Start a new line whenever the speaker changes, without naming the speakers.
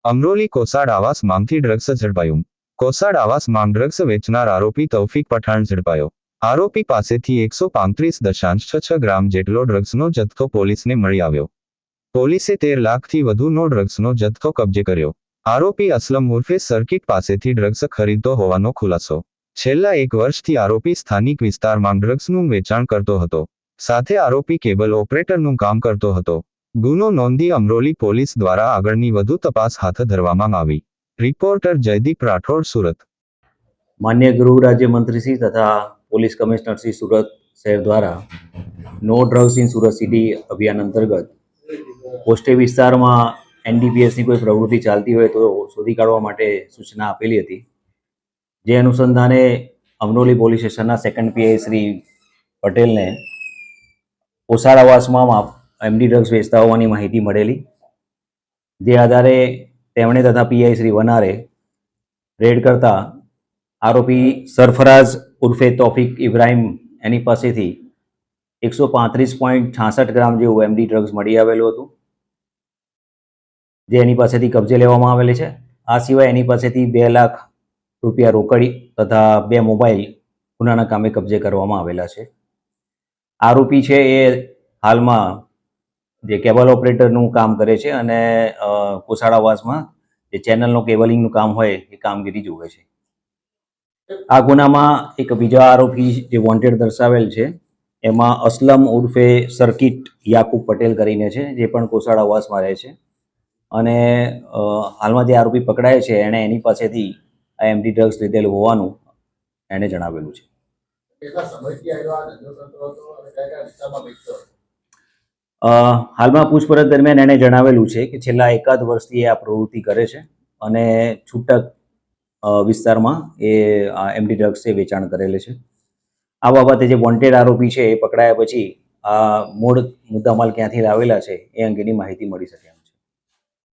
અમરોલી કોસાડ આવાસ માંગથી ડ્રગ્સ ઝડપાયું। કોસાડ આવાસ માંગ ડ્રગ્સ વેચનાર આરોપી તૌફીક પઠાણ ઝડપાયો। આરોપી પાસેથી 135.66 ગ્રામ જેટલો ડ્રગ્સનો જથ્થો પોલીસને મળી આવ્યો। પોલીસે 13 લાખથી વધુનો ડ્રગ્સનો જથ્થો કબજે કર્યો। આરોપી અસલમ ઉર્ફે સર્કિટ પાસેથી ડ્રગ્સ ખરીદતો હોવાનો ખુલાસો। છેલ્લા 1 વર્ષથી આરોપી સ્થાનિક વિસ્તારમાં ડ્રગ્સનું વેચાણ કરતો હતો। સાથે આરોપી કેબલ ઓપરેટરનું કામ કરતો હતો। ગુનો નોંધી અમરોલી પોલીસ દ્વારા આગળની વધુ તપાસ હાથ ધરવામાં આવી। રિપોર્ટર જયદીપ રાઠોડ, સુરત।
માન્ય ગૃહ રાજ્યમંત્રી શ્રી તથા પોલીસ કમિશનર શ્રી સુરત શહેર દ્વારા no drugs in Surat city અભિયાન અંતર્ગત પોસ્ટે વિસ્તારમાં એનડીપીએસની કોઈ પ્રવૃત્તિ ચાલતી હોય તો શોધી કાઢવા માટે સૂચના આપેલી હતી। જે અનુસંધાને અમરોલી પોલીસ સ્ટેશનના સેકન્ડ પીઆઈ શ્રી પટેલને કોસાડ આવાસમાં એમડી ડ્રગ્સ વેચતા હોવાની માહિતી મળેલી। જે આધારે તેમણે તથા પીઆઈ શ્રી વનારે રેડ કરતા આરોપી સરફરાઝ ઉર્ફે તૌફીક ઇબ્રાહિમ એની પાસેથી 135.66 ગ્રામ જેવું એમડી ડ્રગ્સ મળી આવેલું હતું, જે એની પાસેથી કબજે લેવામાં આવેલી છે। આ સિવાય એની પાસેથી 2 લાખ રૂપિયા રોકડી તથા 2 મોબાઈલ ગુનાના કામે કબજે કરવામાં આવેલા છે। આરોપી છે એ હાલમાં જે કેબલ ઓપરેટરનું કામ કરે છે અને કોસાડ આવાસમાં જે ચેનલનો કેબલિંગનું કામ હોય એ કામગીરી જુએ છે। આ ગુનામાં એક બીજા આરોપી જે વોન્ટેડ દર્શાવેલ છે એમાં અસલમ ઉર્ફે સર્કિટ યાકુબ પટેલ કરીને છે, જે પણ કોસાડ આવાસમાં રહે છે। અને હાલમાં જે આરોપી પકડાય છે એણે એની પાસેથી આ એમડી ડ્રગ્સ લીધેલું હોવાનું એણે જણાવેલું છે। હાલમાં પૂછપરછ દરમિયાન એણે જણાવેલું છે કે છેલ્લા 1 વર્ષથી આ પ્રવૃત્તિ કરે છે અને છૂટક વિસ્તારમાં એ આ એમડી ડ્રગ્સ વેચાણ કરેલે છે। આ બાબતે જે વોન્ટેડ આરોપી છે એ પકડાયા પછી આ મૂળ મુદ્દામાલ ક્યાંથી લાવેલા છે એ અંગેની માહિતી મળી શકે।